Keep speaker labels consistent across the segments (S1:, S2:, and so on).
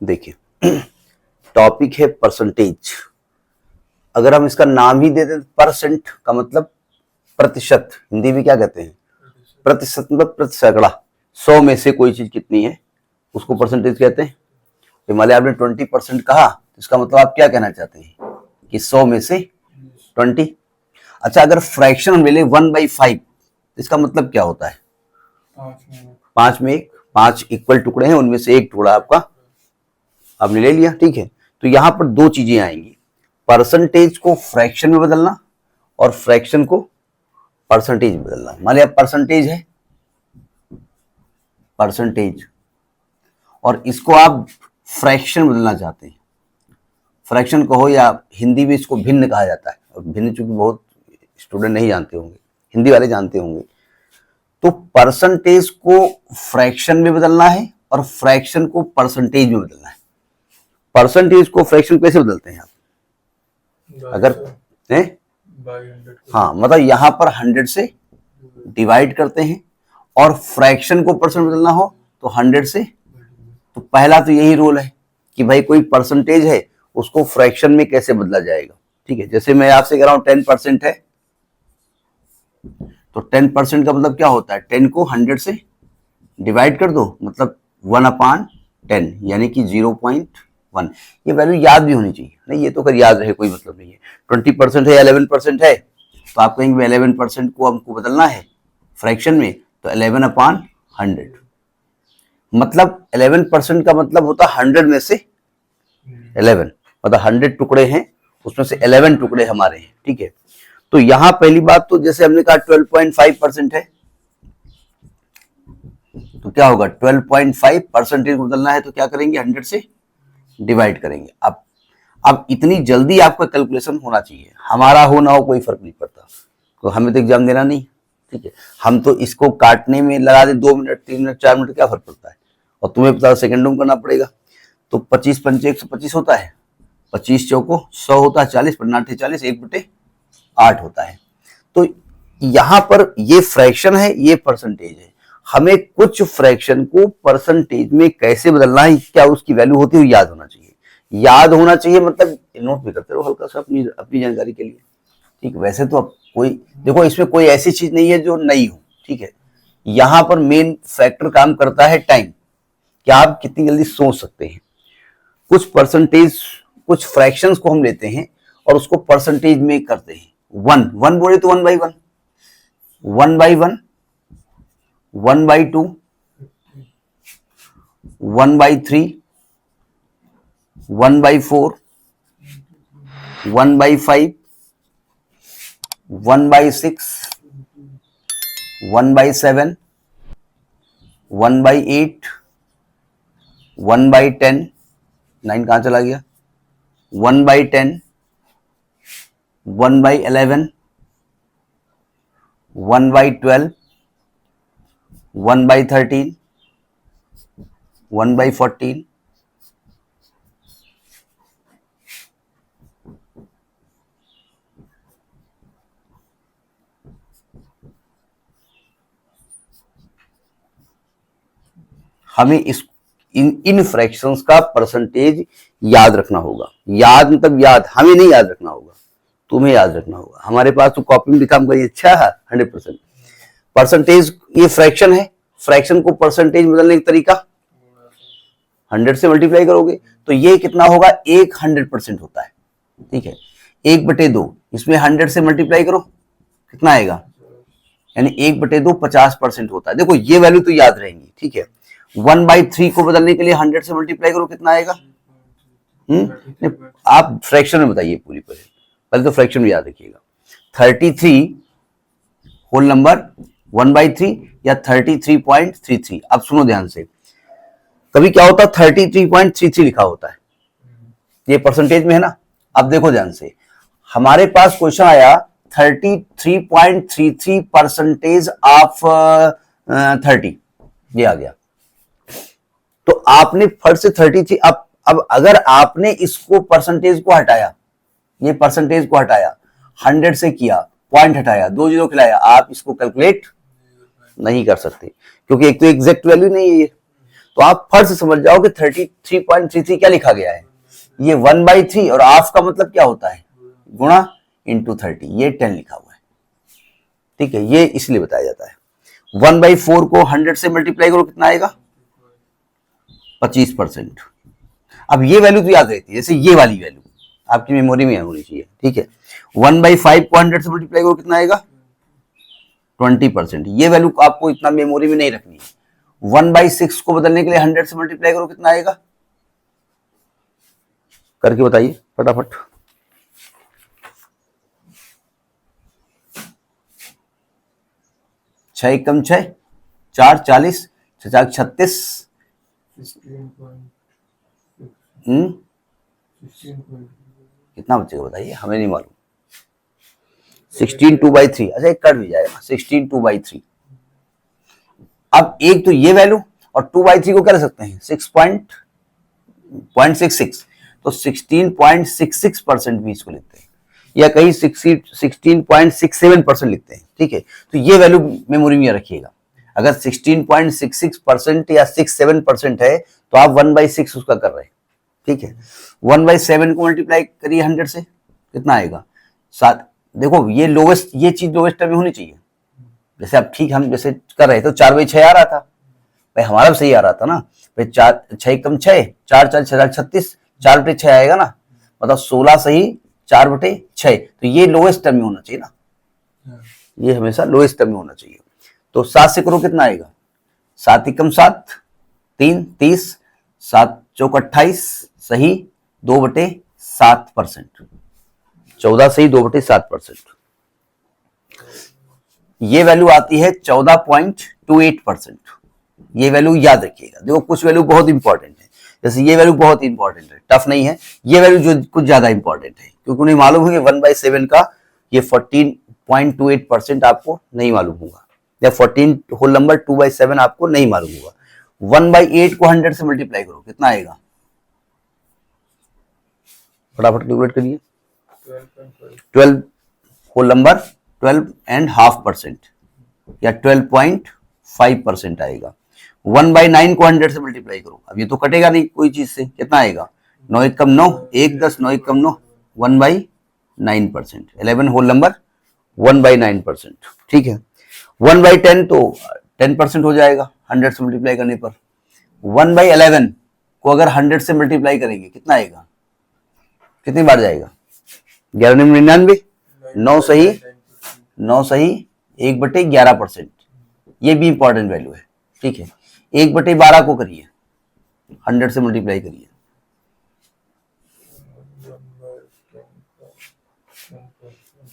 S1: देखिए टॉपिक है परसेंटेज। अगर हम इसका नाम ही दे दें परसेंट का मतलब प्रतिशत, हिंदी में क्या कहते हैं प्रतिशत, मतलब प्रति सैकड़ा। 100 में से कोई चीज कितनी है उसको परसेंटेज कहते हैं। तो मान लिया आपने 20% कहा, तो इसका मतलब आप क्या कहना चाहते हैं कि 100 में से 20। अच्छा, अगर फ्रैक्शन हम ले लें 1/5, इसका मतलब क्या होता है 5 में 1। 5 इक्वल टुकड़े हैं, उनमें से एक टुकड़ा आपका आपने ले लिया, ठीक है। तो यहां पर दो चीजें आएंगी, परसेंटेज को फ्रैक्शन में बदलना और फ्रैक्शन को परसेंटेज में बदलना। मान लिया परसेंटेज है, परसेंटेज, और इसको आप फ्रैक्शन बदलना चाहते हैं। फ्रैक्शन कहो या हिंदी में इसको भिन्न कहा जाता है, और भिन्न चूंकि बहुत स्टूडेंट नहीं जानते होंगे, हिंदी वाले जानते होंगे। तो परसेंटेज को फ्रैक्शन में बदलना है और फ्रैक्शन को परसेंटेज में बदलना है। परसेंटेज को फ्रैक्शन कैसे बदलते हैं आप? अगर हैं, हाँ, मतलब यहां पर 100 से डिवाइड करते हैं, और फ्रैक्शन को परसेंट बदलना हो तो 100 से। तो पहला तो यही रूल है कि भाई कोई परसेंटेज है उसको फ्रैक्शन में कैसे बदला जाएगा, ठीक है। जैसे मैं आपसे कह रहा हूं 10% है, तो 10% का मतलब क्या होता है, 10 को 100 से डिवाइड कर दो, मतलब 1/10 यानी कि 0.1। ये वैल्यू याद भी होनी चाहिए, नहीं ये तो अगर याद रहे कोई मतलब नहीं है। 20% है या 11% है, तो आप कहेंगे 11% को हमको बदलना है फ्रैक्शन में, तो 11/100। मतलब 11% का मतलब होता है 100 में से 11, मतलब 100 टुकड़े हैं, उसमें से 11 टुकड़े हमारे हैं, ठीक है। तो यहां पहली बात तो जैसे हमने कहा 12.5% है, तो क्या होगा 12.5% बदलना है, तो क्या करेंगे 100 से डिवाइड करेंगे। अब इतनी जल्दी आपका कैलकुलेशन होना चाहिए, हमारा हो ना हो कोई फर्क नहीं पड़ता, तो हमें तो एग्जाम देना नहीं, ठीक है। हम तो इसको काटने में लगा दे 2 मिनट 3 मिनट 4 मिनट, क्या फर्क पड़ता है, और तुम्हें पता सेकंडों में करना पड़ेगा। तो 25 पंचे 125 होता है, 25 चौको 100 होता है, 40 पंचे 40, 1/8 होता है। तो यहां पर ये फ्रैक्शन है, ये परसेंटेज है। हमें कुछ फ्रैक्शन को परसेंटेज में कैसे बदलना है, क्या उसकी वैल्यू होती है, याद होना चाहिए। याद होना चाहिए मतलब नोट भी करते रहो हल्का सा अपनी जानकारी के लिए, ठीक। वैसे तो अब कोई देखो, इसमें कोई ऐसी चीज नहीं है जो नई हो, ठीक है। यहां पर मेन फैक्टर काम करता है टाइम, क्या आप कितनी जल्दी सोच सकते हैं। कुछ परसेंटेज, कुछ फ्रैक्शंस को हम लेते हैं और उसको परसेंटेज में करते हैं। 1 बोले तो 1/1, 1/1, 1/2, 1/3, 1/4, 1/5, 1/6, 1/7, 1/8, 1/10, 9 कहां चला गया, 1/10, 1/11, 1/12, 1/13, 1/14, हमें इन फ्रैक्शंस का परसेंटेज याद रखना होगा। याद मतलब याद, हमें नहीं याद रखना होगा, तुम्हें याद रखना होगा। हमारे पास तो कॉपी में लिखा, हमको अच्छा है 100%। परसेंटेज ये फ्रैक्शन है, फ्रैक्शन को परसेंटेज बदलने का तरीका 100 से मल्टीप्लाई करोगे, तो ये कितना होगा, 100% होता है, ठीक है। 1/2, इसमें 100 से मल्टीप्लाई करो, कितना आएगा, यानी 1/2 50% होता है। देखो ये वैल्यू तो याद रहेंगी, ठीक है। 1/3 को बदलने के लिए 100 से मल्टीप्लाई करो, कितना आएगा। आप फ्रैक्शन में बताइए पूरी पहले तो फ्रैक्शन में याद रखिएगा। 33 होल नंबर 1/3 या 33.33। अब सुनो ध्यान से, कभी क्या होता है 33.33 लिखा होता है, ये परसेंटेज में है ना। अब देखो ध्यान से, हमारे पास क्वेश्चन आया 33.33% ऑफ 30, ये आ गया। तो आपने फट से 33, अब अगर आपने इसको परसेंटेज को हटाया, ये परसेंटेज को हटाया, 100 से किया, पॉइंट हटाया, 2 0 खिलाया, आप इसको कैलकुलेट नहीं कर सकते, क्योंकि एक तो एग्जैक्ट वैल्यू नहीं है ये। तो आप फर्स्ट से समझ जाओ कि 33.33 क्या लिखा गया है, ये 1/3 और हाफ का मतलब क्या होता है, गुणा इंटू 30, ये 10 लिखा हुआ है। ठीक है, ये इसलिए बताया जाता है। 1/4 को 100 से मल्टीप्लाई करो, कितना आएगा, 25%। अब ये वैल्यू तो याद रहती है, जैसे ये वाली वैल्यू आपकी मेमोरी में होनी चाहिए। ठीक है, 1/5 को 100 से मल्टीप्लाई करो, कितना आएगा, 20%। ये वैल्यू आपको इतना मेमोरी में नहीं रखनी है। 1/6 को बदलने के लिए 100 से मल्टीप्लाई करो, कितना आएगा, करके बताइए फटाफट। छह कम 6, 4 40, 6 36, कितना बचेगा बताइए, हमें नहीं मालूम। 16 2/3, अच्छा एक कट भी जाएगा, 16 2/3। अब एक तो ये वैल्यू और 2/3 को क्या रख सकते हैं, 6.66, तो 16.66% भी इसको लिखते हैं, या कहीं 16.67% लिखते हैं। ठीक है, तो ये वैल्यू मेमोरी में रखिएगा। अगर 16.66% या 67% है तो आप 1/6 उसका कर रहे हैं। ठीक है, 1/7 को मल्टीप्लाई करिए 100 से, कितना आएगा, 7। देखो ये लोवेस्ट, ये चीज लोवेस्ट टर्म में होनी चाहिए। जैसे आप ठीक हम जैसे कर रहे थे तो 4/6 आ रहा था भाई, हमारा भी सही आ रहा था ना भाई। 4 6 कम 6, 4 4 6 36, 4/6 आएगा ना, मतलब 16 सही 4/6। तो ये लोवेस्ट टर्म में होना चाहिए ना, ये हमेशा लोएस्ट टर्म में होना चाहिए। तो 7 से करो, कितना आएगा, 7 कम 7, 3 30, 7 चौक 28 सही 2/7%, 14 सही 2/7%। ये वैल्यू आती है 14.28%। ये वैल्यू याद रखिएगा। देखो कुछ वैल्यू बहुत इंपॉर्टेंट है, जैसे ये वैल्यू बहुत इंपॉर्टेंट है, टफ नहीं है। ये वैल्यू जो कुछ ज्यादा इंपॉर्टेंट है, क्योंकि उन्हें मालूम है कि 1/7 का ये 14.28% आपको नहीं मालूम होगा, या 14 होल नंबर 2/7 आपको नहीं मालूम होगा। 1/8 को 100 से मल्टीप्लाई करो, कितना आएगा, फटाफट कैलकुलेट करिए। 12 होल नंबर 12.5% या 12.5% आएगा। 1/9 को 100 से मल्टीप्लाई करो, अब ये तो कटेगा नहीं कोई चीज से, कितना आएगा, 9 कम 9, 1 10, 9 कम 9, 1/9%। 11 होल नंबर 1/9%। ठीक है, 1/10 तो 10% हो जाएगा 100 से मल्टीप्लाई करने पर। 1/11 को अगर 100 से मल्टीप्लाई करेंगे, कितना आएगा, कितनी बार जाएगा, 1199, 9 सही 1/11%। ये भी इंपॉर्टेंट वैल्यू है। ठीक है, 1/12 को करिए 100 से मल्टीप्लाई करिए,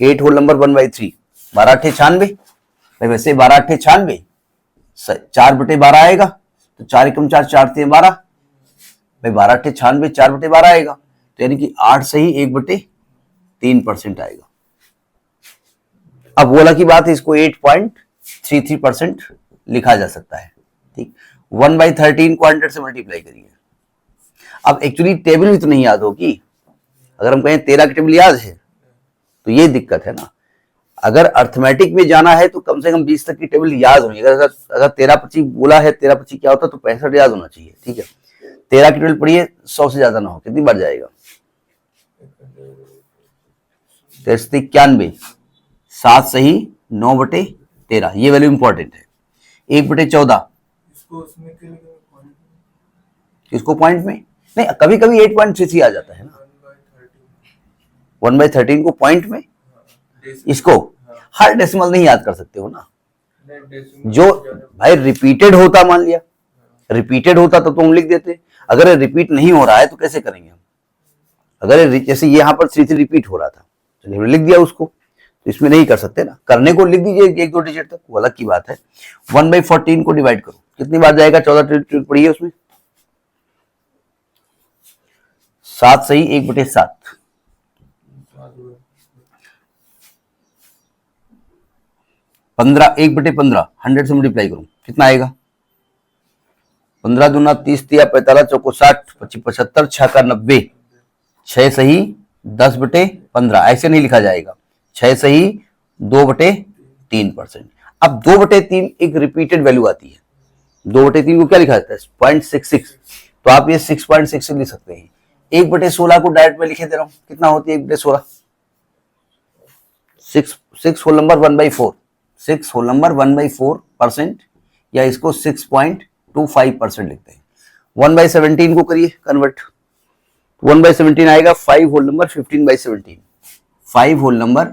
S1: 8 होल नंबर 1/3, 12 8 96 भाई, वैसे 12 8 96, 4/12 आएगा, तो 4 कम 4 4 3 12 भाई, 12 8 96 4/12 आएगा, तो यानी कि 8 सही 1/3% आएगा। अब बोला की बात है, इसको 8.33% लिखा जा सकता है। ठीक, 1/13 को 100 से मल्टीप्लाई करिए। अब एक्चुअली टेबल भी तो नहीं याद होगी, अगर हम कहें 13 की टेबल याद है तो ये दिक्कत है ना। अगर अर्थमेटिक में जाना है तो कम से कम 20 तक की टेबल याद होनी। अगर 13-25 बोला है, 13-25 क्या होता है, तो 65 याद होना चाहिए। ठीक है, 13 की टेबल पढ़िए, 100 से ज्यादा ना हो, कितनी बार जाएगा, 91, 7 सही 9/13, ये वैल्यू इंपॉर्टेंट है। 1/14 इसको पॉइंट में नहीं, कभी कभी 8.33 आ जाता है ना। 1/13 को पॉइंट में, इसको हर डेसिमल नहीं याद कर सकते हो ना, जो भाई रिपीटेड होता, मान लिया रिपीटेड होता तो तुम लिख देते। अगर रिपीट नहीं हो रहा है तो कैसे करेंगे हम, अगर जैसे यहाँ पर 3 रिपीट हो रहा था तो हमने लिख दिया उसको, तो इसमें नहीं कर सकते ना, करने को लिख दीजिए 1-2 डिजिट तक, वो अलग की बात है। 1/14 को डिवाइड करो, कितनी बार जाएगा, 14 पढ़िए उसमें, 7 सही 1/7, 15 1/15 100 से मल्टीप्लाई करूं, कितना आएगा, 15 दूना 30, 45 चौको 60, 25 75, 6 का 90, 6 सही 10/15, ऐसे नहीं लिखा जाएगा, 6 सही 2/3%। अब 2/3 एक रिपीटेड वैल्यू आती है, 2/3 को क्या लिखा जाता है 0.66, तो आप ये 6.66 लिख सकते हैं। 1/16 को डायरेक्ट में लिखे दे रहा हूं, कितना होती है 1/16? 6 होल नंबर 1/4, 6 होल नंबर 1/4%, या इसको 6.25% लिखते हैं। 1/17 को करिए कन्वर्ट, 1/17 आएगा 5 होल नंबर 15/17, 5 होल नंबर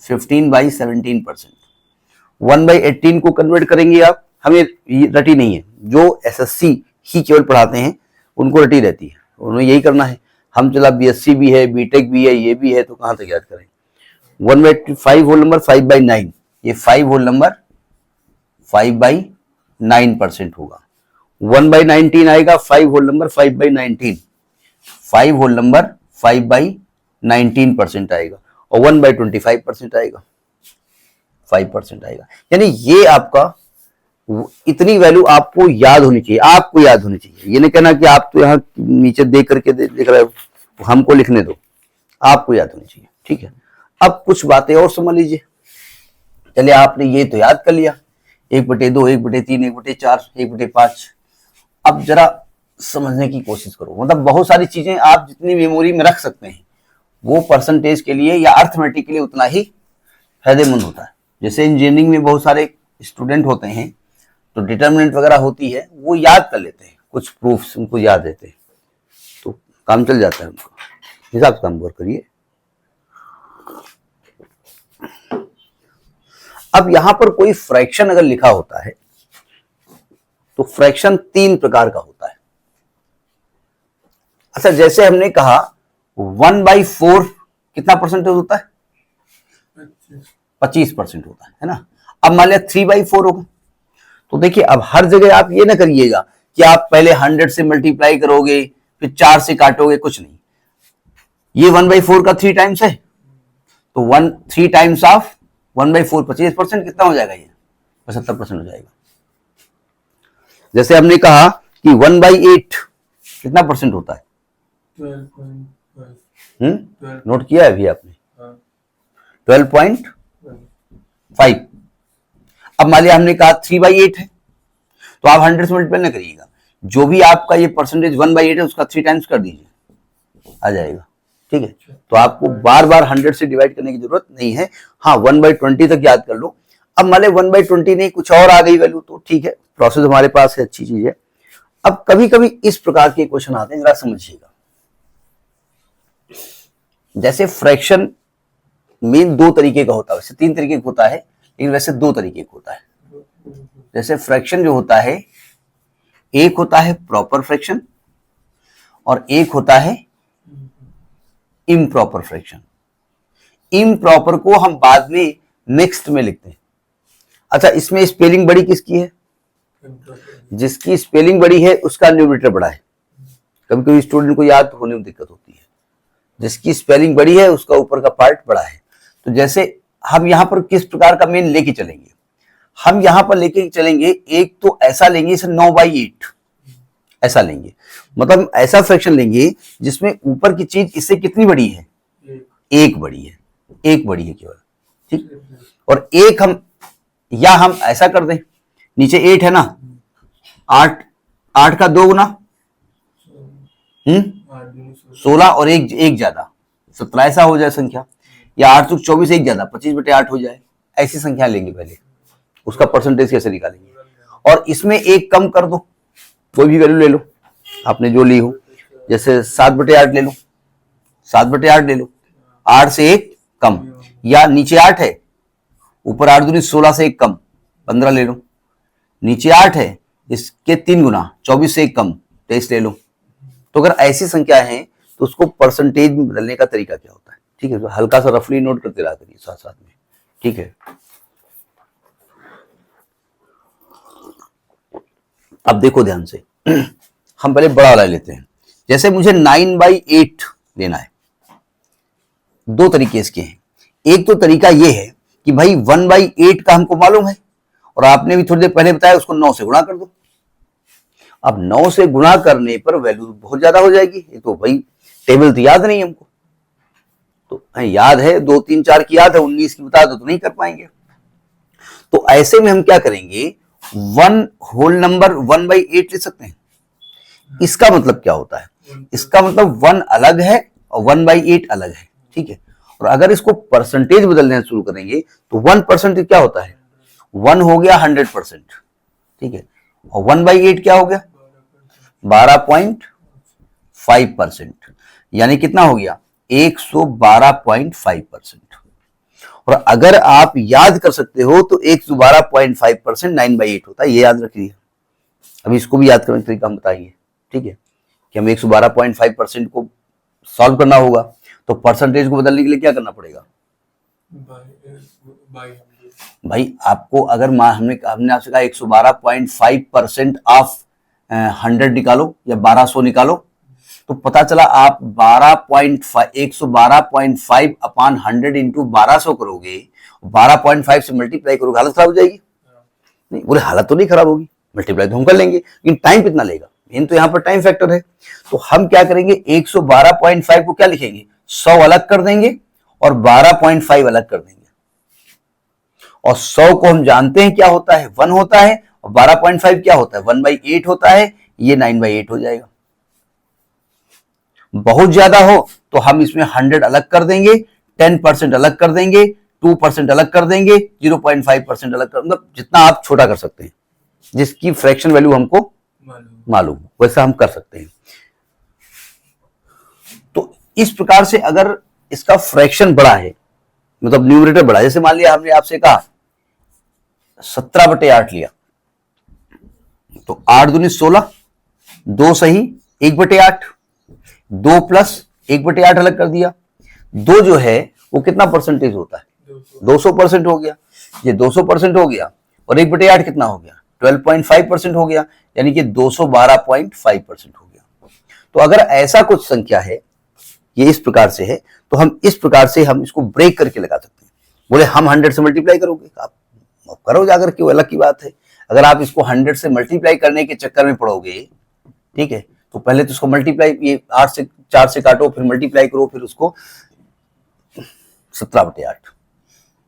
S1: 15/17%। 1/18 को कन्वर्ट करेंगे आप, हमें रटी नहीं है, जो एसएससी ही केवल पढ़ाते हैं उनको रटी रहती है, उन्हें यही करना है। हम चला बीएससी भी है, बीटेक भी है, ये भी है, तो कहां तक याद करें। 1/5 होल नंबर 5/9, ये 5 होल नंबर 5/9% होगा। 1/19 आएगा 5 होल नंबर 5/19, 5 होल नंबर 5/19% आएगा, और 1/25% आएगा, 5% आएगा। यानी ये आपका इतनी वैल्यू आपको याद होनी चाहिए, आपको याद होनी चाहिए। ये नहीं कहना कि आप तो यहाँ नीचे देख करके देख रहे हो, हमको लिखने दो, आपको याद होनी चाहिए, ठीक है। अब कुछ बातें और समझ लीजिए। चलिए आपने ये तो याद कर लिया, 1/2, 1/3, 1/4, 1/5। अब जरा समझने की कोशिश करो, मतलब बहुत सारी चीजें आप जितनी मेमोरी में रख सकते हैं वो परसेंटेज के लिए या अर्थमेटिक के लिए उतना ही फायदेमंद होता है। जैसे इंजीनियरिंग में बहुत सारे स्टूडेंट होते हैं तो डिटर्मिनेंट वगैरह होती है, वो याद कर लेते हैं, कुछ प्रूफ्स उनको याद रहते हैं, तो काम चल जाता है उनका। हिसाब से काम वर्क करिए। अब यहां पर कोई फ्रैक्शन अगर लिखा होता है तो फ्रैक्शन 3 प्रकार का होता है। अच्छा, जैसे हमने कहा 1/4 कितना परसेंटेज होता है? 25% होता है ना। अब मान लिया 3/4 होगा, तो देखिए अब हर जगह आप ये ना करिएगा कि आप पहले 100 से मल्टीप्लाई करोगे फिर 4 से काटोगे, कुछ नहीं। ये 1/4 का 3 टाइम्स है, तो 3 टाइम्स ऑफ 1/4 25% कितना हो जाएगा? ये 75% हो जाएगा। जैसे हमने कहा कि 1/8 कितना परसेंट होता है? 12.5। नोट किया है अभी आपने? 12.5। अब मान लिया हमने कहा 3/8 है, तो आप 100 से मल्टीप्लाई ना करिएगा, जो भी आपका ये परसेंटेज 1/8 है उसका 3 टाइम्स कर दीजिए, आ जाएगा, ठीक है। तो आपको बार बार 100 से डिवाइड करने की जरूरत नहीं है। हाँ, 1/20 तक याद कर लो। अब मान लिया 1/20 नहीं, कुछ और आ गई वैल्यू, तो ठीक है, प्रोसेस हमारे पास है, अच्छी चीज है। अब कभी कभी इस प्रकार के क्वेश्चन आते हैं, जरा समझिएगा। जैसे फ्रैक्शन में 2 तरीके का होता है, वैसे 3 तरीके का होता है, लेकिन वैसे 2 तरीके का होता है। जैसे फ्रैक्शन जो होता है, एक होता है प्रॉपर फ्रैक्शन और एक होता है इम्प्रॉपर फ्रैक्शन। इम्प्रॉपर को हम बाद में नेक्स्ट में लिखते हैं। अच्छा, इसमें स्पेलिंग बड़ी किसकी है? जिसकी स्पेलिंग बड़ी है उसका न्यूमरेटर बड़ा है। कभी कभी स्टूडेंट को याद होने में दिक्कत होती है। जिसकी स्पेलिंग बड़ी है उसका ऊपर का पार्ट बड़ा है। तो जैसे हम यहां पर किस प्रकार का मेन लेके चलेंगे, हम यहां पर लेके चलेंगे, एक तो ऐसा लेंगे इसे 9/8 ऐसा लेंगे, मतलब ऐसा फ्रैक्शन लेंगे जिसमें ऊपर की चीज इससे कितनी बड़ी है? एक बड़ी है, एक बड़ी है केवल, ठीक। और एक हम ऐसा कर दें, नीचे 8 है ना, 8 का 2 गुना 16 और एक ज्यादा 17 ऐसा हो जाए संख्या, या 8 चौक 24 एक ज्यादा 25/8 हो जाए, ऐसी संख्या लेंगे पहले, उसका परसेंटेज कैसे निकालेंगे। और इसमें एक कम कर दो, कोई भी वैल्यू ले लो आपने जो ली हो, जैसे 7/8 ले लो, 7/8 ले लो, 8 से 1 कम, या नीचे 8 है, ऊपर 8 दूनी 16 से 1 कम 15 ले लो, नीचे 8 है, इसके 3 गुना 24 से 1 कम 23 ले लो। तो अगर ऐसी संख्या है तो उसको परसेंटेज में बदलने का तरीका क्या होता है, ठीक है। तो हल्का सा रफली नोट करते रहा करिए साथ साथ में, ठीक है। अब देखो ध्यान से, हम पहले बड़ा वाला लेते हैं। जैसे मुझे 9/8 लेना है, 2 तरीके इसके हैं। एक तो तरीका ये है कि भाई 1/8 का हमको मालूम है, और आपने भी थोड़ी देर पहले बताया उसको 9 से गुणा कर दो। अब 9 से गुणा करने पर वैल्यू बहुत ज्यादा हो जाएगी। ये तो भाई टेबल तो याद नहीं हमको, तो याद है 2 3 4 की याद है, 19 की बता दो तो नहीं कर पाएंगे। तो ऐसे में हम क्या करेंगे, वन होल नंबर 1/8 लिख सकते हैं। इसका मतलब क्या होता है? इसका मतलब 1 अलग है और 1/8 अलग है, ठीक है। और अगर इसको परसेंटेज बदलना शुरू करेंगे तो 1% क्या होता है? 1 हो गया 100%, ठीक है। और 1/8 क्या हो गया? 12.5%, यानी कितना हो गया? 112.5%। और अगर आप याद कर सकते हो तो 112.5% 9/8 होता है, ये याद रखिए। अभी इसको भी याद करने का तरीका हम बताएंगे, ठीक है, कि हमें 112.5% को सॉल्व करना होगा तो परसेंटेज को बदलने के लिए क्या करना पड़ेगा? भाई आपको अगर हमने आपसे कहा 112.5% ऑफ 100 निकालो या 1200 निकालो, तो पता चला आप 112.5 अपॉन 100 इंटू 1200 करोगे, 12.5 से मल्टीप्लाई करोगे, हालत खराब हो जाएगी? नहीं, बोले हालत तो नहीं खराब होगी, मल्टीप्लाई तो हम कर लेंगे, लेकिन टाइम कितना लेगा? मेन तो यहाँ पर टाइम फैक्टर है। तो हम क्या करेंगे, 112.5 को क्या लिखेंगे? 100 अलग कर देंगे और 12.5 अलग कर देंगे। और 100 को हम जानते हैं क्या होता है? 1 होता है। और 12.5 क्या होता है? 1/8 होता है। ये 9/8 हो जाएगा। बहुत ज्यादा हो तो हम इसमें 100 अलग कर देंगे, 10% अलग कर देंगे, 2% अलग कर देंगे, 0.5% अलग कर, मतलब जितना आप छोटा कर सकते हैं, जिसकी फ्रैक्शन वैल्यू हमको मालूम हो वैसा हम कर सकते हैं। तो इस प्रकार से अगर इसका फ्रैक्शन बड़ा है, मतलब न्यूमरेटर बड़ा, जैसे मान लिया हमने आपसे कहा 17/8 लिया, तो 8 दूनी 16, 2 सही 1/8, 2 प्लस 1/8 अलग कर दिया। 2 जो है वो कितना परसेंटेज होता है? 200% हो गया। ये 200% हो गया और 1/8 कितना हो गया? 12.5% हो गया, यानी कि 212.5% हो गया। तो अगर ऐसा कुछ संख्या है, ये इस प्रकार से है, तो हम इस प्रकार से हम इसको ब्रेक करके लगा सकते हैं। बोले हम 100 से मल्टीप्लाई करोगे, आप करो जाकर के, वो अलग की बात है। अगर आप इसको 100 से मल्टीप्लाई करने के चक्कर में पड़ोगे, ठीक है, तो पहले तो उसको मल्टीप्लाई, ये 4 से काटो, फिर मल्टीप्लाई करो, फिर उसको 17/8,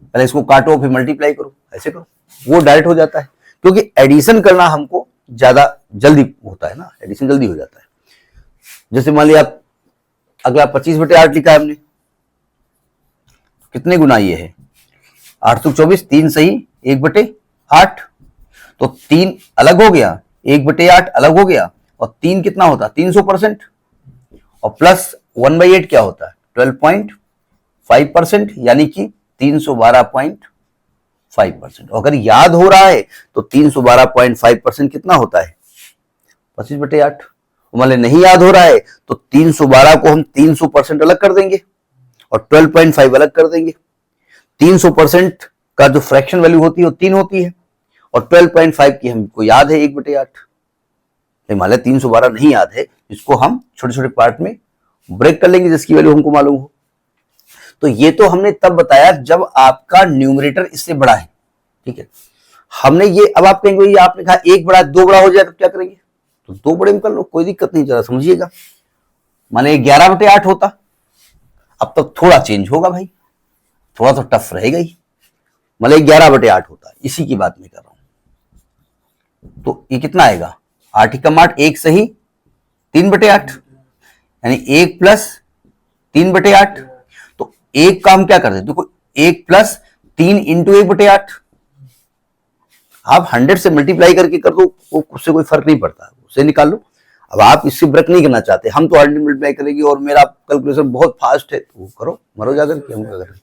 S1: पहले इसको काटो फिर मल्टीप्लाई करो, ऐसे करो, वो डायरेक्ट हो जाता है। क्योंकि एडिशन करना हमको ज्यादा जल्दी होता है ना, एडिशन जल्दी हो जाता है। जैसे मान लिया अगला 25/8 लिखा है हमने, कितने गुना ये है? 8 तो 24, 3 सही 1/8, तो 3 अलग हो गया, 1/8 अलग हो गया, और 3 कितना होता? 300%, और प्लस 1/8 क्या होता है? 12.5%, यानी कि 312.5%। अगर याद हो रहा है तो 312.5% कितना होता है? 25/8। मान लीजिए नहीं याद हो रहा है तो 312 को हम 300% अलग कर देंगे और 12.5 अलग कर देंगे। 300% का जो फ्रैक्शन वैल्यू होती है वो 3 होती है, और 12.5 की हमको याद है 1/8। मान लिया 312 नहीं याद है, इसको हम छोटे छोटे पार्ट में ब्रेक कर लेंगे जिसकी वैल्यू हमको मालूम हो। तो ये तो हमने तब बताया जब आपका न्यूमरेटर इससे बड़ा है, ठीक है। हमने ये, अब आप कहेंगे ये आपने कहा 1 बड़ा 2 बड़ा हो जाए तो क्या करेंगे? तो 2 बड़े में कर लो, कोई दिक्कत नहीं, जरा समझिएगा। माने 11/8 होता, अब तो थोड़ा चेंज होगा भाई, थोड़ा तो टफ रहेगा ही। मतलब 11/8 होता है, इसी की बात मैं कर रहा हूं। तो ये कितना आएगा? 8 एकम 8, 1 सही 3/8, यानी 1 प्लस 3/8। तो 1 का हम क्या कर देते? देखो 1 प्लस 3 इंटू 1/8, आप 100 से मल्टीप्लाई करके कर दो, उससे कोई फर्क नहीं पड़ता, उसे निकाल लो। अब आप इससे ब्रेक नहीं करना चाहते, हम तो 100 मल्टीप्लाई करेंगे और मेरा कैलकुलेशन बहुत फास्ट है, तो करो, मरो जाकर के, हम क्या करें।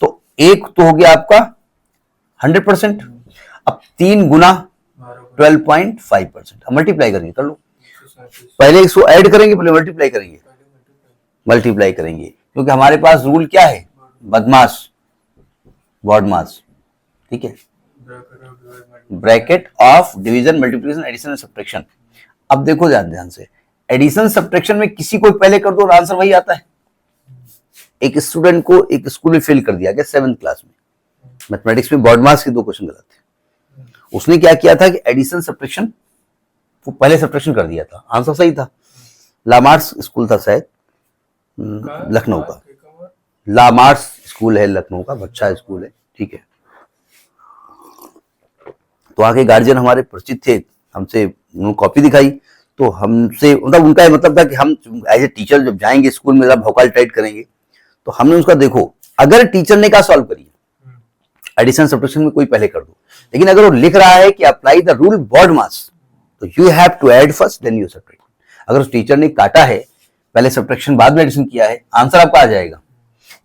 S1: तो 1 तो हो गया आपका 100%, अब 3 गुना 12.5%, मल्टीप्लाई करेंगे, कर लो। पहले इसको ऐड करेंगे, पहले मल्टीप्लाई करेंगे, मल्टीप्लाई करेंगे, क्योंकि हमारे पास रूल क्या है? बदमाश, बॉडमास, ठीक है, bracket of division, multiplication, addition and subtraction. अब देखो ध्यान से, एडिशन सब्ट्रैक्शन में किसी को पहले कर दो और आंसर वही आता है। एक स्टूडेंट को एक स्कूल में फेल कर दिया गया 7th क्लास में, मैथमेटिक्स में बॉडमास के 2 क्वेश्चन गलत थे। उसने क्या किया था कि एडिशन सब्ट्रैक्शन, वो पहले सब्ट्रैक्शन कर दिया था, आंसर सही था। लामार्स स्कूल था शायद लखनऊ का, लामार्स स्कूल है लखनऊ का, अच्छा स्कूल है, ठीक है। तो आके गार्जियन हमारे परिचित थे, हमसे उन्होंने कॉपी दिखाई, तो हमसे मतलब उनका मतलब था कि हम एज ए टीचर जब जाएंगे स्कूल में जब भौकाल टाइट करेंगे, तो हमने उसका देखो, अगर टीचर ने कहा सॉल्व करिए एडिशन सब्ट्रैक्शन में कोई पहले कर दो, लेकिन अगर वो लिख रहा है कि apply the rule BODMAS, तो you have to add first then you subtract. अगर उस टीचर ने काटा है, पहले सब्ट्रैक्शन बाद में एडिशन किया है, आंसर आपका आ जाएगा।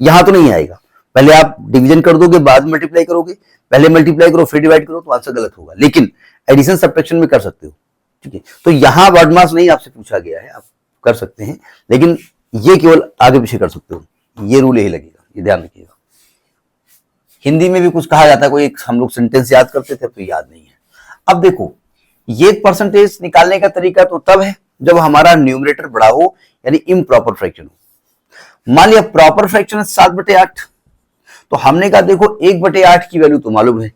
S1: यहां तो नहीं आएगा, पहले आप डिवीजन कर दोगे बाद मल्टीप्लाई करोगे, पहले मल्टीप्लाई करो फिर डिवाइड करो, तो आंसर गलत होगा। लेकिन एडिशन सब्ट्रैक्शन में कर सकते हो, ठीक है। तो यहां वर्ड मास नहीं आपसे पूछा गया है, आप कर सकते हैं, लेकिन ये केवल आगे पीछे कर सकते हो, ये रूल यही लगेगा, ये ध्यान रखिएगा। हिंदी में भी कुछ कहा जाता है, कोई एक हम लोग सेंटेंस याद करते थे तो याद नहीं है। अब देखो, ये परसेंटेज निकालने का तरीका तो तब है जब हमारा न्यूमरेटर बड़ा हो, यानी इम्प्रॉपर फ्रैक्शन हो। मान लिया प्रॉपर फ्रैक्शन 7/8, तो हमने कहा देखो 1/8 की वैल्यू तो मालूम है,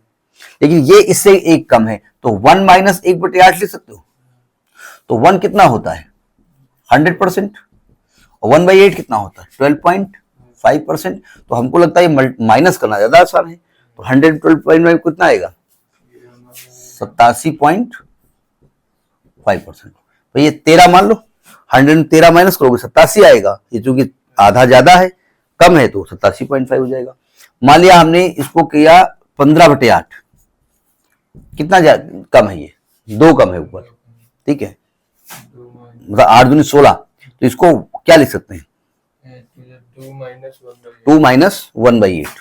S1: लेकिन ये इससे एक कम है, तो 1 माइनस 1/8 ले सकते हो। तो 1 कितना होता है 100%, और 1/8 कितना होता है 12.5%। तो हमको लगता है माइनस करना ज्यादा आसान है, तो 100 12.5 कितना आएगा 87.5%। तो ये 13 मान लो, 113 माइनस करोगे 87 आएगा, ये चूंकि आधा ज्यादा है कम है तो 87.5 हो जाएगा। मान लिया हमने इसको किया 15/8, कितना कम है, ये 2 कम है ऊपर, ठीक है, मतलब 8 दूनी 16, तो इसको क्या लिख सकते हैं 2 माइनस 1/8,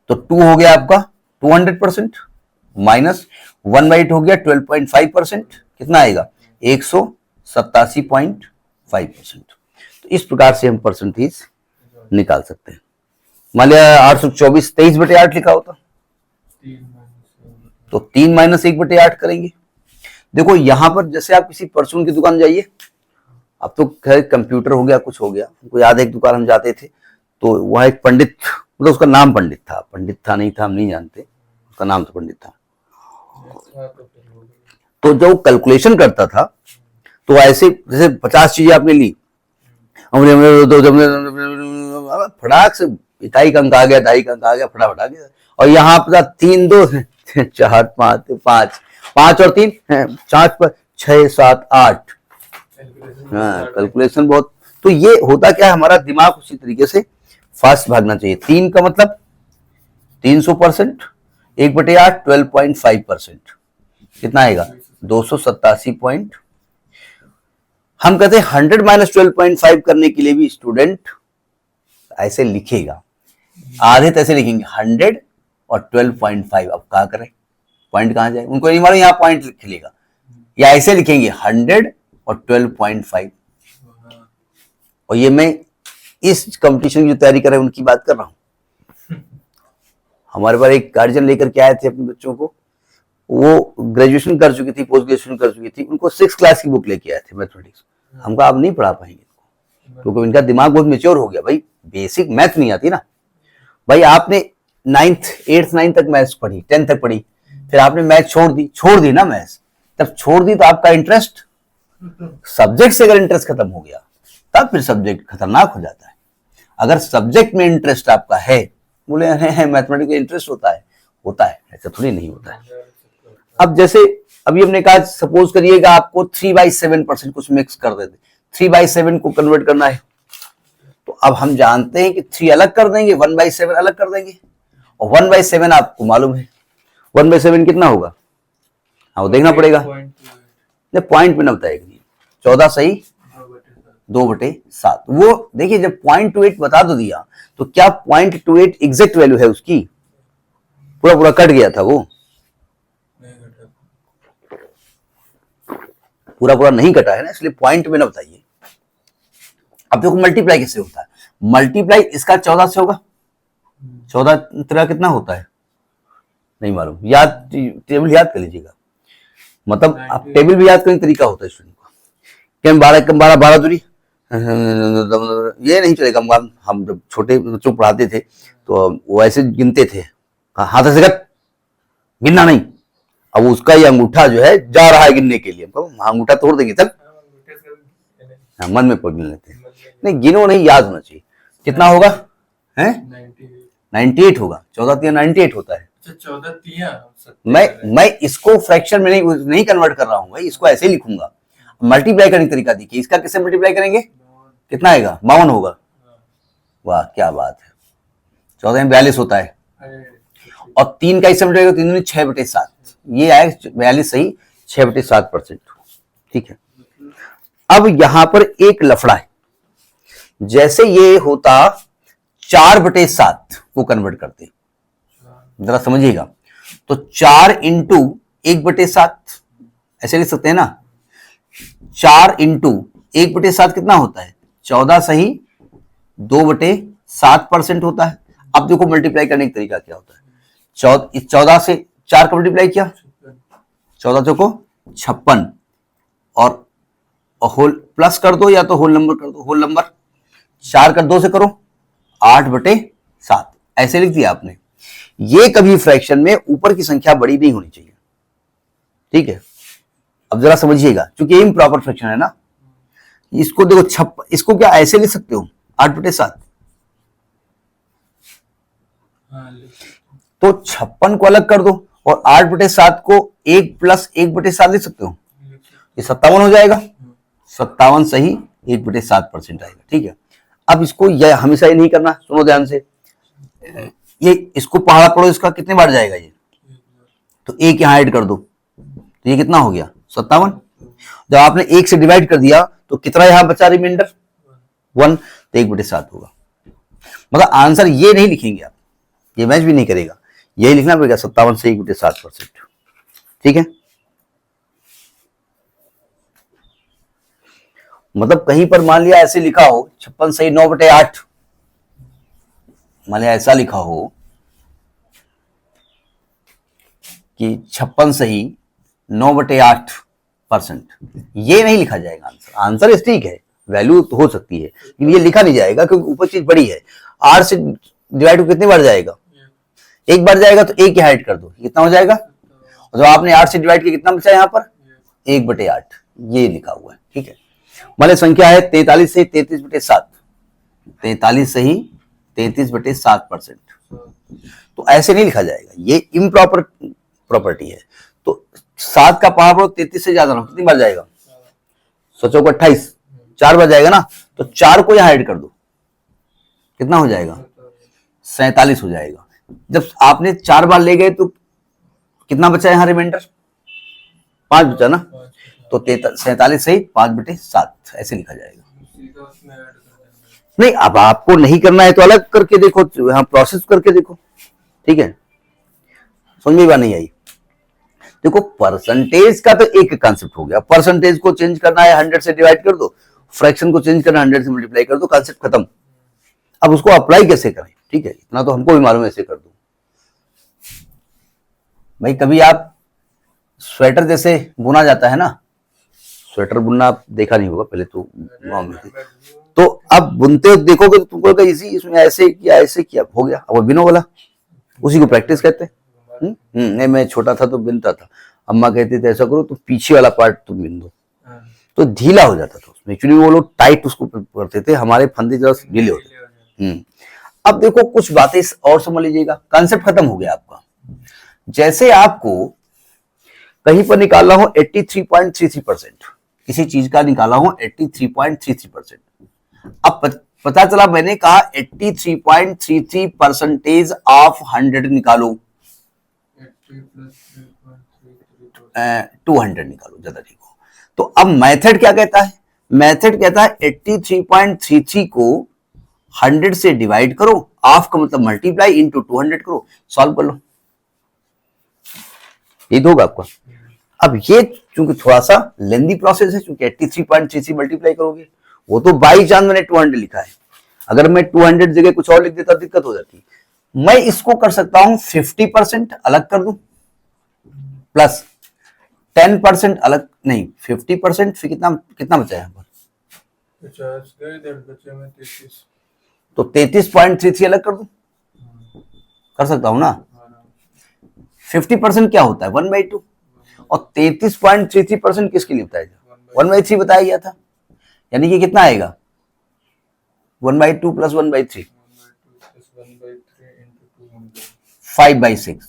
S1: तो 2 हो गया आपका 200% माइनस 1/8 हो गया 12.5%, कितना आएगा 187.5%। तो इस प्रकार से हम परसेंटेज निकाल सकते हैं। मान लिया 824 23/8 लिखा होता, तो 3 माइनस 1/8 करेंगे। देखो यहां पर जैसे आप किसी परचून की दुकान जाइए, अब तो खैर कंप्यूटर हो गया कुछ हो गया, हमको याद है एक दुकान हम जाते थे, तो वहां एक पंडित, मतलब उसका नाम पंडित था नहीं था हम नहीं जानते, उसका नाम तो पंडित था। तो जब कैलकुलेशन करता था तो ऐसे जैसे 50 चीजें आपने ली, फटाक से ढाई का अंक आ गया, ढाई का अंक आ गया, फटाफट आ गया। और यहाँ पर 3 2 4 5 5 और 3 4 6 7 8, हाँ कैलकुलेशन बहुत। तो ये होता क्या है, हमारा दिमाग उसी तरीके से फास्ट भागना चाहिए। 3 का मतलब 300%, 1/8 12.5%, कितना आएगा 287 हम कहते हैं 100 माइनस 12.5 करने के लिए भी स्टूडेंट ऐसे लिखेगा, आधे तैसे लिखेंगे 100 और 12.5। अब क्या करें, पॉइंट कहां जाए, उनको नहीं मालूम, यहाँ पॉइंट लिखेगा, या ऐसे लिखेंगे 100 और 12.5। और ये मैं इस कंपटीशन की जो तैयारी कर रहे हैं उनकी बात कर रहा हूं। हमारे पास एक गार्जियन लेकर के आए थे अपने बच्चों को, वो ग्रेजुएशन कर चुकी थी, पोस्ट ग्रेजुएशन कर चुकी थी, उनको 6 क्लास की बुक लेके आए थे मैथमेटिक्स। हमको आप नहीं पढ़ा पाएंगे क्योंकि इनका दिमाग बहुत मेच्योर हो गया। भाई बेसिक मैथ नहीं आती ना, भाई आपने 9th 8th 9th तक मैथ्स पढ़ी, 10th तक पढ़ी, फिर आपने मैथ छोड़ दी ना मैथ्स, तब छोड़ दी तो आपका इंटरेस्ट सब्जेक्ट से अगर इंटरेस्ट खत्म हो गया तब फिर सब्जेक्ट खतरनाक हो जाता है। अगर सब्जेक्ट में इंटरेस्ट आपका है, बोले मैथमेटिक्स में इंटरेस्ट होता है ऐसा थोड़ी नहीं होता है। अब जैसे अभी हमने कहा सपोज करिएगा आपको 3/7% कुछ मिक्स कर देते, 3/7 को कन्वर्ट करना है, तो अब हम जानते हैं कि 3 अलग कर देंगे, 1/7 अलग कर देंगे, और 1/7 आपको मालूम है 1/7 कितना होगा, हाँ वो देखना पड़ेगा, पॉइंट में न बताएगा, 14 सही 2/7। वो देखिए जब 0.28 बता दो दिया, तो क्या 0.28 एग्जैक्ट वैल्यू है उसकी, पूरा कट गया था, वो पूरा नहीं कटा है ना, इसलिए पॉइंट में ना बताइए। अब देखो मल्टीप्लाई कैसे होता है, मल्टीप्लाई इसका 14 से होगा, 14 तेरा कितना होता है नहीं मालूम, टेबल याद कर लीजिएगा, मतलब आप टेबल भी याद करने तरीका होता है स्टूडेंट को। क्या 12 कम 12 12 दूरी, ये नहीं चलेगा। हम जब छोटे बच्चों को पढ़ाते थे तो वो ऐसे गिनते थे, हाथ से गिनना नहीं, अब उसका ये अंगूठा जो है जा रहा है गिनने के लिए, अंगूठा तोड़ देंगे तब, मन में पढ़ लेते हैं, नहीं गिनो नहीं, याद होना चाहिए। कितना होगा है 98 होगा, 14 3 98 होता है,
S2: अच्छा 14 तिया
S1: मैं इसको फ्रैक्शन में नहीं कन्वर्ट कर रहा हूँ भाई, इसको ऐसे ही लिखूंगा। मल्टीप्लाई करने का तरीका देखिए, इसका किससे मल्टीप्लाई करेंगे, कितना आएगा, 52 होगा। वाह क्या बात है, 14 में 42 होता है, और 3 का इससे मल्टीप्लाई करो, 3 6/7, ये आए 42 सही 6/7%। ठीक है, अब यहां पर एक लफड़ा है, जैसे ये होता 4/7 को कन्वर्ट करते, जरा समझिएगा, तो 4 इंटू 1/7 ऐसे लिख सकते हैं ना, 4 इंटू 1/7 कितना होता है, 14 सही 2/7% होता है। अब देखो मल्टीप्लाई करने का तरीका क्या होता है, 14 से 4 का मल्टीप्लाई किया, 14 चौको 56, और होल प्लस कर दो या तो होल नंबर कर दो, होल नंबर 4 कर 2 से करो 8/7, ऐसे लिख दिया आपने। ये कभी फ्रैक्शन में ऊपर की संख्या बड़ी नहीं होनी चाहिए, ठीक है। अब जरा समझिएगा, क्योंकि इम्प्रॉपर फ्रैक्शन है ना, इसको देखो इसको क्या ऐसे लिख सकते हो 8/7, तो 56 को अलग कर दो और 8/7 को 1 + 1/7 लिख सकते हो, ये 57 हो जाएगा, 57 सही 1/7% आएगा। ठीक है, अब इसको यह हमेशा ये नहीं करना, सुनो ध्यान से, ये इसको पहाड़ा पढ़ो, इसका कितने बार जाएगा ये, तो 1 यहां ऐड कर दो, तो ये कितना हो गया 57। जब आपने 1 से डिवाइड कर दिया तो कितना यहां बचा रिमाइंडर 1, तो 1/7 होगा। मतलब आंसर ये नहीं लिखेंगे आप, ये मैच भी नहीं करेगा, यही लिखना पड़ेगा 57 से 1/7%। ठीक है, मतलब कहीं पर मान लिया ऐसे लिखा हो 56 सही 9/8, मान लिया ऐसा लिखा हो कि 56 सही 9/8%, ये नहीं लिखा जाएगा आंसर। आंसर ठीक है, वैल्यू तो हो सकती है, लेकिन ये लिखा नहीं जाएगा क्योंकि ऊपर चीज बड़ी है। 8 से डिवाइड कितनी बार जाएगा, 1 बार जाएगा, तो 1 यहाँ ऐड कर दो, कितना हो जाएगा, और जब आपने 8 से डिवाइड किया कितना बचा यहाँ पर 1/8, ये लिखा हुआ है। ठीक है, मान संख्या है 43 से 33/7, 43 सही 33/7%, तो ऐसे नहीं लिखा जाएगा, ये इम्प्रॉपर प्रॉपर्टी है। तो 7 का पावर 33 से ज्यादा ना, कितनी बार जाएगा, 7 को 28, 4 बार जाएगा ना, तो 4 को यहां ऐड कर दो, कितना हो जाएगा 47 हो जाएगा। जब आपने 4 बार ले गए तो कितना बचा यहां रिमाइंडर, 5 बचा ना, तो 47 सही 5/7 ऐसे लिखा जाएगा। नहीं, अब आपको नहीं करना है तो अलग करके देखो, यहां प्रोसेस करके देखो। ठीक है, समझ में बात नहीं आई। देखो परसेंटेज का तो एक कंसेप्ट हो गया, परसेंटेज को चेंज करना है 100 से डिवाइड कर दो, फ्रैक्शन को चेंज करना 100 से मल्टीप्लाई कर दो, कंसेप्ट खत्म। अब उसको अप्लाई कैसे करें, ठीक है, इतना तो हमको भी मालूम है, ऐसे कर दो भाई। कभी आप स्वेटर जैसे बुना जाता है ना, स्वेटर बुनना आप देखा नहीं होगा पहले तो गांव में, तो अब बुनते हो देखोगे तो तुमको लगा इजी, इसमें ऐसे किया हो गया, अब बिनो वाला, उसी को प्रैक्टिस कहते हैं। नहीं, मैं छोटा था तो बिनता था, अम्मा कहती थी ऐसा करो तो पीछे वाला पार्ट तुम बिन दो, तो ढीला हो जाता था उसमें। एक्चुअली वो लोग टाइट उसको करते थे, हमारे फंदे जरा ढीले होते। अब देखो कुछ बातें और समझ लीजिएगा, कंसेप्ट खत्म हो गया आपका। जैसे आपको कहीं पर निकालना हो 83.33%, किसी चीज का निकाला हो 83.33%, अब पता चला मैंने कहा 83.33% ऑफ 100 निकालो, 200 निकालो, ज्यादा ठीक हो। तो अब मेथड क्या कहता है, मेथड कहता है 83.33 को 100 से डिवाइड करो, ऑफ का मतलब मल्टीप्लाई इंटू 200 करो, सॉल्व कर लो, ये तो होगा आपका। अब ये चूंकि थोड़ा सा लेंदी प्रोसेस है, चूंकि 83.33 मल्टीप्लाई करोगे, वो तो बाई चांस मैंने 200 लिखा है, अगर मैं 200 जगह कुछ और लिख देता दिक्कत हो जाती। मैं इसको कर सकता हूं 50% अलग कर दूं, प्लस 10% अलग, नहीं 50%, फिर कितना बचा यहां पर
S2: 50 गए, बचे में 33,
S1: तो 33.33 अलग कर दूं, कर सकता हूं ना। 50% क्या होता है 1/2, और 33.33% किसके लिए बताया गया, 1/3 बताया गया था, यानी कि कितना आएगा 1/2 + 1/3, 5/6,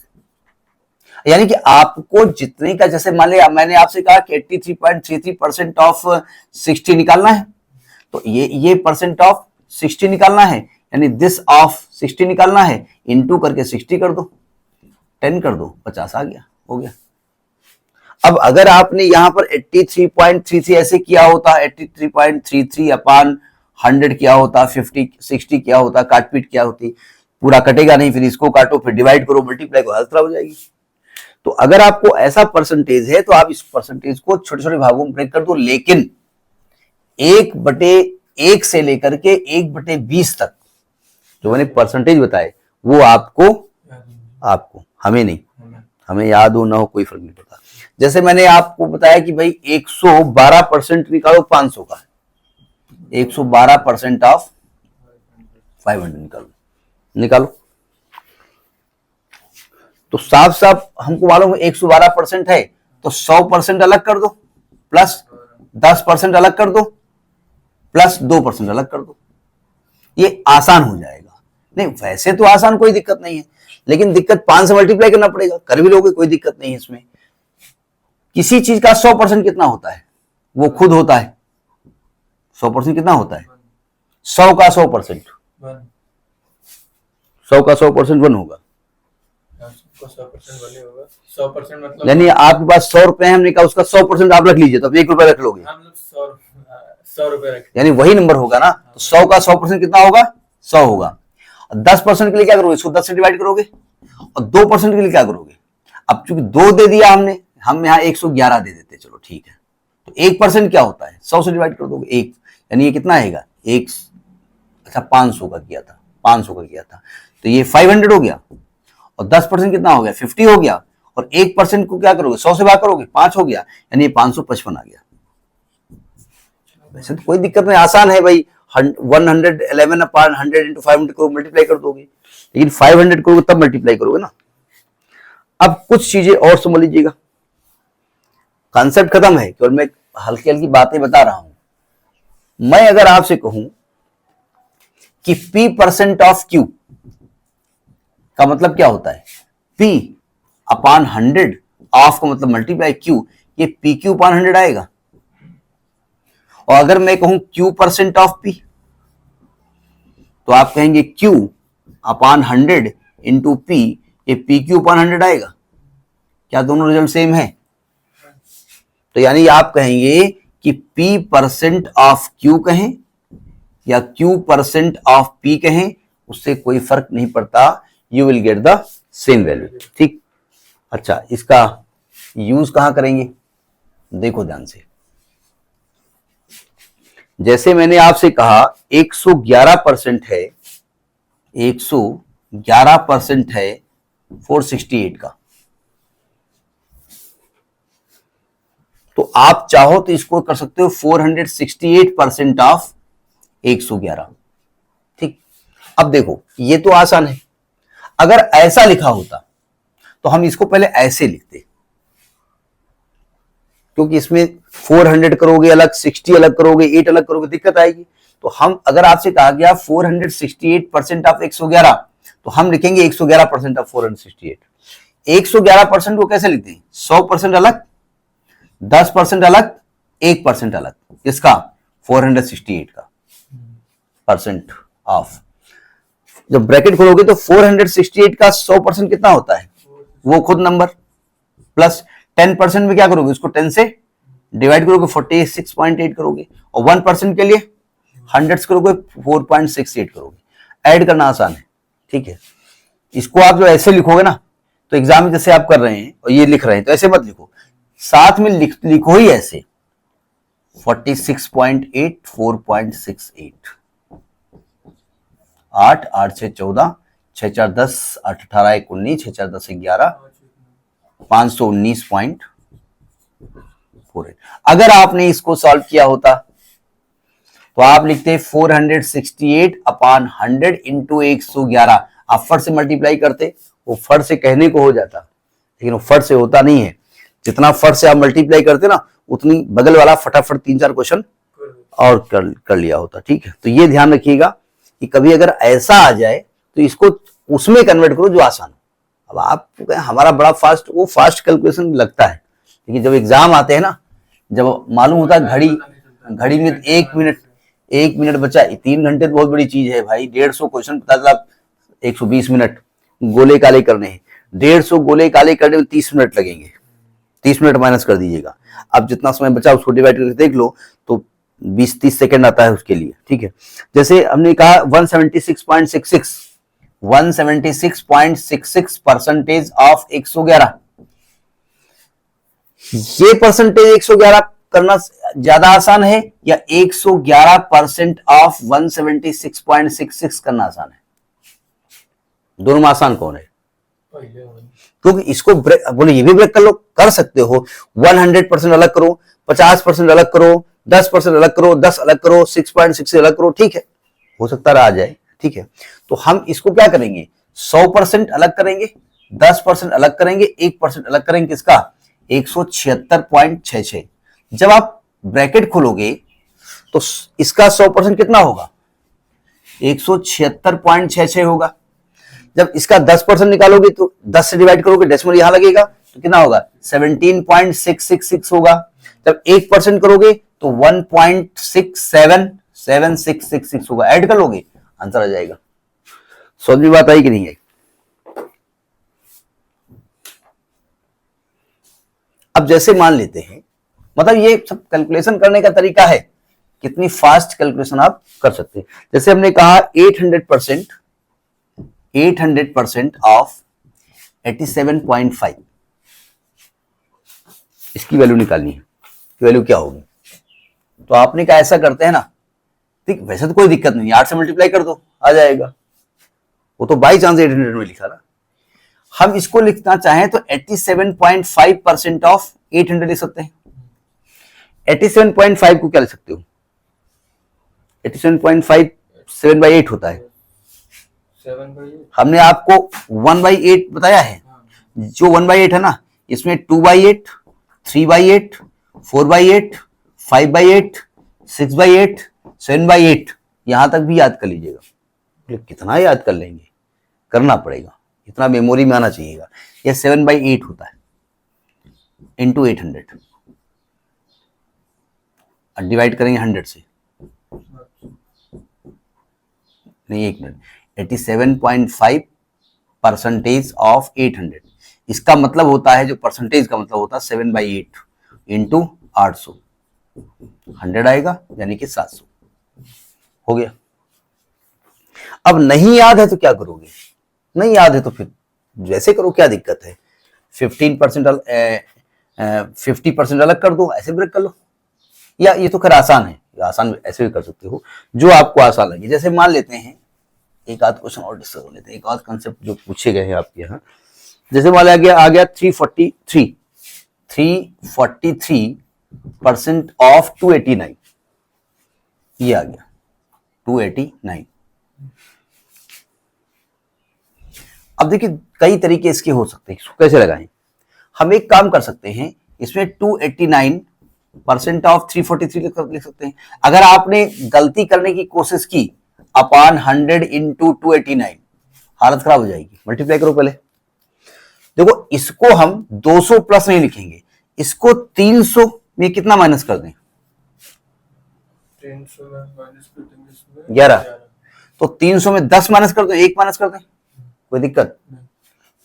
S1: यानी कि आपको जितने का, जैसे मान लिया मैंने आपसे कहा कि 83.33% ऑफ 60 निकालना है, तो ये परसेंट ऑफ 60 निकालना है, यानी दिस ऑफ 60 निकालना है, इनटू करके 60 कर दो, 10 कर दो, 50 आ गया, हो गया। अब अगर आपने यहां पर 83.33 ऐसे किया होता, 83.33 अपान 100 किया होता, 60 किया होता, काटपीट किया होती, पूरा कटेगा नहीं, फिर इसको काटो, फिर डिवाइड करो, मल्टीप्लाई करो, हालत खराब हो जाएगी। तो अगर आपको ऐसा परसेंटेज है तो आप इस परसेंटेज को छोटे छोटे भागों में ब्रेक कर दो, लेकिन 1/1 से लेकर के 1/20 तक जो मैंने परसेंटेज बताए वो आपको हमें नहीं, हमें याद हो ना हो कोई फर्क नहीं पड़ता। जैसे मैंने आपको बताया कि भाई 112% निकालो 500 का, 112% ऑफ 500 निकालो। तो साफ साफ हमको मालूम है 112% है, तो 100% अलग कर दो, प्लस 10% अलग कर दो, प्लस 2% अलग कर दो, ये आसान हो जाएगा। नहीं वैसे तो आसान, कोई दिक्कत नहीं है, लेकिन दिक्कत 5 से मल्टीप्लाई करना पड़ेगा, कर भी लोगे कोई दिक्कत नहीं है इसमें। किसी चीज का 100% कितना होता है, वो खुद होता है। 100% कितना होता है, 100 का 100%, 100 का 100% 1 होगा,
S2: 100% मतलब
S1: यानी आपके पास 100 रुपए है, हमने कहा उसका 100% आप रख लीजिए, तो 1 रुपए रख लोगे,
S2: हम लोग 100 रुपए रखे,
S1: यानी वही नंबर होगा ना। तो 100 का 100% कितना होगा, 100 होगा। 10% के लिए क्या करोगे, इसको 10 से डिवाइड करोगे, और 2% के लिए क्या करोगे, अब चूंकि 2 दे दिया हमने, हम यहाँ 111 दे देते, चलो ठीक है। तो 1% क्या होता है, 100 से डिवाइड कर दोगे 1, यानी ये कितना आएगा, एक, अच्छा 500 का किया था, 500 का किया था, तो ये 500 हो गया, और 10% कितना हो गया, 50 हो गया, और 1% को क्या करोगे, 100 से भाग करोगे, 5 हो गया, यानी ये 555 आ गया। वैसे तो कोई दिक्कत नहीं, आसान है भाई, 111 अपॉन 100 इंटू 500 को मल्टीप्लाई कर दोगे, लेकिन 500 करोगे तब मल्टीप्लाई करोगे ना। अब कुछ चीजें और समझ लीजिएगा, कॉन्सेप्ट खत्म है, केवल मैं हल्की हल्की बातें बता रहा हूं। मैं अगर आपसे कहूं कि P% ऑफ Q का मतलब क्या होता है, P अपॉन 100, ऑफ का मतलब मल्टीप्लाई Q, ये PQ अपॉन 100 आएगा। और अगर मैं कहूं Q% ऑफ P, तो आप कहेंगे Q अपॉन 100 इंटू P, ये PQ अपॉन 100 आएगा। क्या दोनों रिजल्ट सेम है? तो यानी आप कहेंगे कि P% ऑफ Q कहें या Q% ऑफ P कहें, उससे कोई फर्क नहीं पड़ता, you will get the same value. ठीक, अच्छा इसका यूज कहां करेंगे, देखो ध्यान से। जैसे मैंने आपसे कहा 111% है, 111% है 468 का, तो आप चाहो तो इसको कर सकते हो 468% ऑफ 111। ठीक, अब देखो ये तो आसान है, अगर ऐसा लिखा होता तो हम इसको पहले ऐसे लिखते, क्योंकि इसमें 400 करोगे अलग, 60 अलग करोगे, 8 अलग करोगे, दिक्कत आएगी। तो हम, अगर आपसे कहा गया 468% ऑफ 111, तो हम लिखेंगे 111% ऑफ 468। 111% को कैसे लिखते हैं, 100% अलग, 10% अलग, 1% अलग, किसका, 468 का परसेंट ऑफ। जब ब्रैकेट खोलोगे तो 468 का 100% कितना होता है, वो खुद नंबर, प्लस 10% में क्या करोगे, उसको 10 से डिवाइड करोगे, 46.8 करोगे, और 1% के लिए 100 करोगे, 4.68 करोगे। ऐड करना आसान है, ठीक है। इसको आप जो ऐसे लिखोगे ना, तो एग्जाम में जैसे आप कर रहे हैं और ये लिख रहे हैं, तो ऐसे मत लिखो, साथ में लिखो ही ऐसे 46.8, 4.68, 8, 8 से 14, 6 4 10, 8 18 1 19, 6 4 10 11, 519.48। अगर आपने इसको सॉल्व किया होता तो आप लिखते 468 अपॉन 100 इंटू 111, आप फट से मल्टीप्लाई करते, वो फट से कहने को हो जाता, लेकिन वो फट से होता नहीं है। जितना फट से आप मल्टीप्लाई करते ना, उतनी बगल वाला फटाफट 3-4 क्वेश्चन और कर लिया होता। ठीक है, तो ये ध्यान रखिएगा कि कभी अगर ऐसा आ जाए तो इसको उसमें कन्वर्ट करो जो आसान हो। अब आप हमारा बड़ा फास्ट, वो फास्ट कैलकुलेशन लगता है, लेकिन जब एग्जाम आते हैं ना, जब मालूम होता है घड़ी में 1 मिनट बचा, 3 घंटे तो बहुत बड़ी चीज है भाई। 150 क्वेश्चन पता चला 120 मिनट गोले काले करने हैं, 150 गोले काले करने में 30 मिनट लगेंगे। 30 मिनट माइनस कर दीजिएगा, अब जितना समय बचा उसको डिवाइड करके देख लो तो 20-30 सेकंड आता है उसके लिए, ठीक है। जैसे हमने कहा 176.66 ऑफ 111, ये परसेंटेज 111 करना ज्यादा आसान है या 111% ऑफ 176.66 करना आसान है? दोनों में आसान कौन है? क्योंकि इसको ब्रेक बोले, ये भी ब्रेक कर लो, कर सकते हो। 100% अलग करो, 50% अलग करो, 10% अलग करो, 10 अलग करो, 6.6 अलग करो, ठीक है, हो सकता है आ जाए, ठीक है। तो हम इसको क्या करेंगे, 100% अलग करेंगे, 10% अलग करेंगे, 1% अलग करेंगे, किसका? 176.66। जब आप ब्रैकेट खोलोगे तो इसका 100% कितना होगा? 176.66 होगा। जब इसका 10% निकालोगे तो 10 से डिवाइड करोगे, डेसिमल यहां लगेगा तो कितना होगा? 17.666 होगा। जब 1% करोगे तो 1.677666 होगा। ऐड कर लोगे, आंसर आ जाएगा। समझ में बात आई कि नहीं आई? अब जैसे मान लेते हैं, मतलब ये सब कैलकुलेशन करने का तरीका है, कितनी फास्ट कैलकुलेशन आप कर सकते हैं। जैसे हमने कहा 800% ऑफ 87.5, इसकी वैल्यू निकालनी है। वैल्यू क्या होगी? तो आपने कहा ऐसा करते हैं ना, ठीक, वैसे तो कोई दिक्कत नहीं, 8 से मल्टीप्लाई कर दो, आ जाएगा। वो तो बाई चांस 800 में लिखा ना। हम इसको लिखना चाहें तो 87.5% ऑफ 800 लिख सकते हैं। 87.5 को क्या लिख सकते हो? 87.5 7/8 होता है।
S2: 7/8
S1: हमने आपको 1/8 बताया है। जो 1/8 है ना, इसमें 2/8, 3/8, 4/8, 5/8, 6/8, 7/8, यहां तक भी याद कर लीजिएगा। कितना याद कर लेंगे, करना पड़ेगा, इतना मेमोरी में आना चाहिएगा। यह 7/8 होता है इंटू 800, डिवाइड करेंगे 100 से, नहीं 1 मिनट, 87.5% ऑफ 800, इसका मतलब होता है, जो परसेंटेज का मतलब होता है 7/8 इंटू 800, 100 आएगा, यानी कि 700 हो गया। अब नहीं याद है तो क्या करोगे? नहीं याद है तो फिर जैसे करो, क्या दिक्कत है? 50% अलग कर दो, ऐसे ब्रेक कर लो, या ये तो खैर आसान है, आसान ऐसे भी कर सकते हो, जो आपको आसान लगे। जैसे मान लेते हैं एक आध क्वेश्चन और डिस्कस कर लेते हैं, एक आध कंसेप्ट जो पूछे गए हैं आपके यहाँ। जैसे मान लिया आ गया 343% ऑफ 289, ये आ गया 289। अब देखिए कई तरीके इसके हो सकते हैं, इसको कैसे लगाएं? हम एक काम कर सकते हैं, इसमें 289% ऑफ 343 लिख सकते हैं। अगर आपने गलती करने की कोशिश की अपॉन 100 इंटू 289, हालत खराब हो जाएगी। मल्टीप्लाई करो पहले। देखो इसको हम 200 प्लस नहीं लिखेंगे, इसको 300 में कितना माइनस कर दें?
S2: 300 में माइनस कर देंगे इसमें
S1: 11। तो 300 में 10 माइनस कर दो, 1 माइनस कर दें, कोई दिक्कत?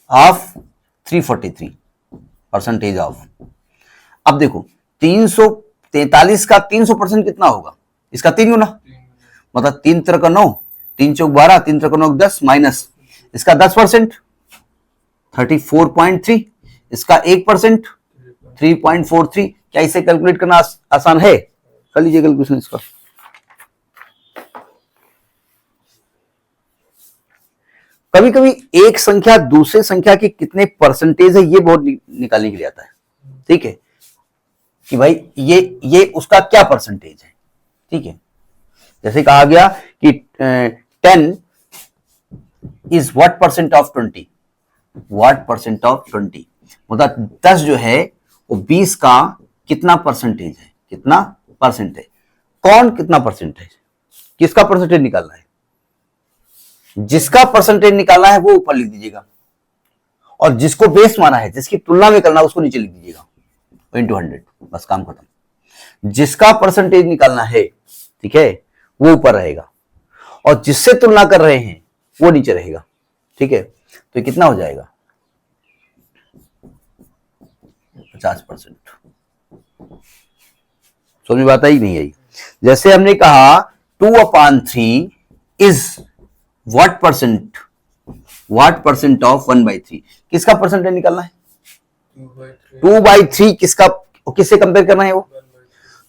S1: Of 343% of. अब देखो 343 का 300% कितना होगा? इसका 3 गुना, मतलब 3 3 का 9, 3 चौक 12, 3 3 का 9 10, माइनस इसका 10% 34.3, इसका 1% 3.43। क्या इसे कैलकुलेट करना आसान है? कर लीजिए कैलकुलेशन इसका। कभी कभी एक संख्या दूसरे संख्या की कितने परसेंटेज है, ये बहुत निकालने के लिए आता है, ठीक है, कि भाई ये उसका क्या परसेंटेज है, ठीक है। जैसे कहा गया कि 10 is what percent of 20, what percent of 20, मतलब 10 जो है वो 20 का कितना परसेंटेज है, कितना परसेंट है, कौन कितना परसेंटेज, किसका परसेंटेज निकालना है? जिसका परसेंटेज निकालना है वो ऊपर लिख दीजिएगा, और जिसको बेस माना है, जिसकी तुलना में करना, उसको नीचे लिख दीजिएगा इंटू 100, बस काम खत्म। जिसका परसेंटेज निकालना है, ठीक है, वो ऊपर रहेगा और जिससे तुलना कर रहे हैं वो नीचे रहेगा, ठीक है। तो ये कितना हो जाएगा 50%। समझ में बात आई नहीं आई? जैसे हमने कहा 2/3 इज व्हाट परसेंट ऑफ 1/3, किसका परसेंटेज निकालना है? 2/3 किसका, किससे कंपेयर करना है वो?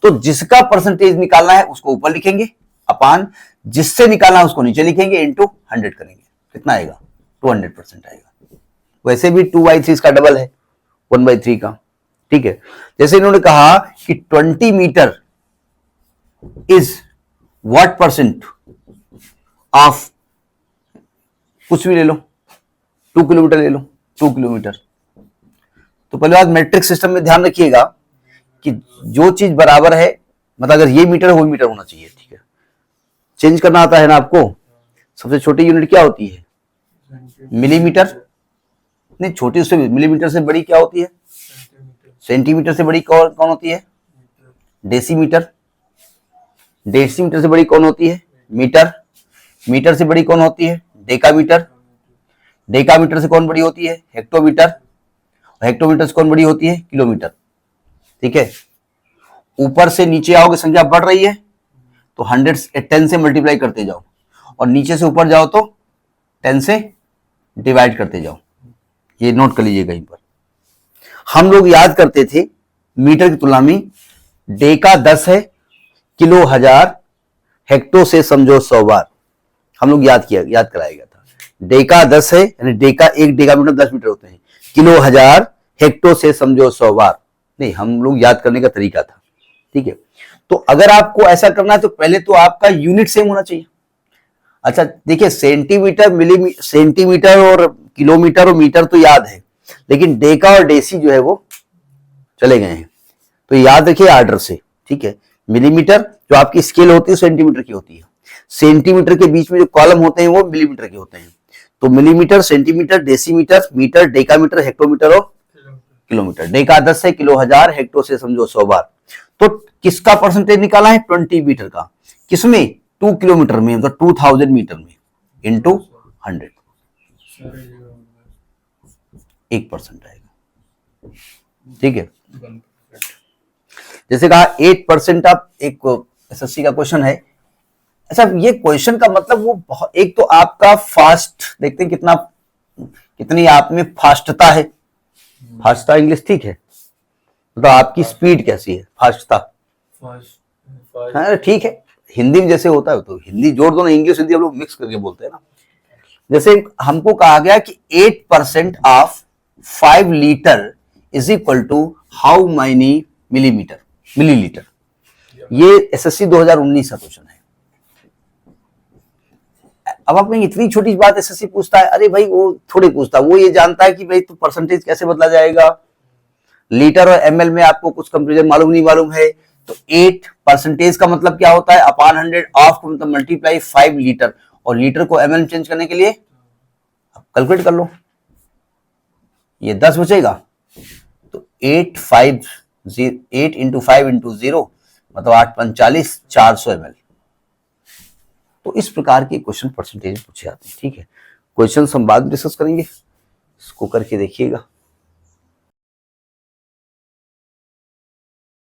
S1: तो जिसका परसेंटेज निकालना है उसको ऊपर लिखेंगे, अपान जिससे निकालना है उसको नीचे लिखेंगे, इंटू 100 करेंगे। कितना आएगा? 200% आएगा। वैसे भी 2/3 इसका डबल है 1/3 का, ठीक है। जैसे इन्होंने कहा कि 20 metre is what percent of, कुछ भी ले लो, 2 किलोमीटर ले लो, 2 किलोमीटर। तो पहले बात मैट्रिक सिस्टम में ध्यान रखिएगा कि जो चीज बराबर है, मतलब अगर ये मीटर है वो मीटर होना चाहिए, ठीक है। चेंज करना आता है ना आपको? सबसे छोटी यूनिट क्या होती है? मिलीमीटर। नहीं, छोटी उससे मिलीमीटर से बड़ी क्या होती है? सेंटीमीटर से बड़ी कौन होती है? डेसीमीटर। डेसीमीटर से बड़ी कौन होती है? मीटर। मीटर से बड़ी कौन होती है? डेकामीटर। डेकामीटर से कौन बड़ी होती है? हेक्टोमीटर। हेक्टोमीटर से कौन बड़ी होती है? किलोमीटर, ठीक है। ऊपर से नीचे आओगे, संख्या बढ़ रही है तो 10 से मल्टीप्लाई करते जाओ, और नीचे से ऊपर जाओ तो 10 से डिवाइड करते जाओ। ये नोट कर लीजिए कहीं पर। हम लोग याद करते थे मीटर की तुलना में डेका 10 है, किलो 1000, हेक्टो से समझो 100 बार। हम लोग याद कराया गया था। डेका 10 है, यानी डेका 1 डेका मीटर 10 मीटर होते हैं। किलो 1000, हेक्टो से समझो 100 बार। नहीं, हम लोग याद करने का तरीका था, ठीक है। तो अगर आपको ऐसा करना है तो पहले तो आपका यूनिट सेम होना चाहिए। अच्छा देखिए, सेंटीमीटर और किलोमीटर और मीटर तो याद है, लेकिन डेका और डेसी जो है वो चले गए हैं। तो याद रखिए आर्डर से, ठीक है। मिलीमीटर जो आपकी स्केल होती है सेंटीमीटर की होती है, सेंटीमीटर के बीच में जो कॉलम होते हैं वो मिलीमीटर के होते हैं। तो millimetre, centimetre, decimetre, metre, decametre, hectometre और किलोमीटर। डेका 10 है, किलो 1000, हेक्टो से समझो 100 बार। तो किसका परसेंटेज निकाला है? 20 मीटर का। किसमें? 2 किलोमीटर में, मतलब 2000 मीटर में, इंटू 100, 1% आएगा, ठीक है। जैसे कहा 8% आप, एक एसएससी का क्वेश्चन है। अच्छा, ये क्वेश्चन का मतलब वो एक तो आपका फास्ट, देखते हैं कितनी आप में फास्टता है। फास्टता इंग्लिश ठीक है, मतलब आपकी स्पीड कैसी है? फास्टता, हाँ ठीक है। हिंदी में जैसे होता है तो हिंदी जोड़ दो ना, इंग्लिश हिंदी हम लोग मिक्स करके बोलते हैं ना। जैसे हमको कहा गया कि 8% of 5 litre is equal to how many millilitre. ये एसएससी 2019 का क्वेश्चन है। अब आप कहेंगे इतनी छोटी बात एसएससी पूछता है? अरे भाई वो थोड़ी पूछता, वो ये जानता है कि भाई तो परसेंटेज कैसे बदला जाएगा। लीटर और एमएल में आपको कुछ कंपेरिजन मालूम है। तो 8% का मतलब क्या होता है? अपान 100, ऑफ को मतलब मल्टीप्लाई 5 लीटर, और लीटर को एमएल में चेंज करने के लिए कैलकुलेट कर लो, ये 10 बचेगा। तो 8 इंटू 5 इंटू 0 मतलब 8 × 40, 400 ml। तो इस प्रकार के क्वेश्चन परसेंटेज पूछे जाते हैं, ठीक है। क्वेश्चन हम बाद में डिस्कस करेंगे, इसको करके देखिएगा।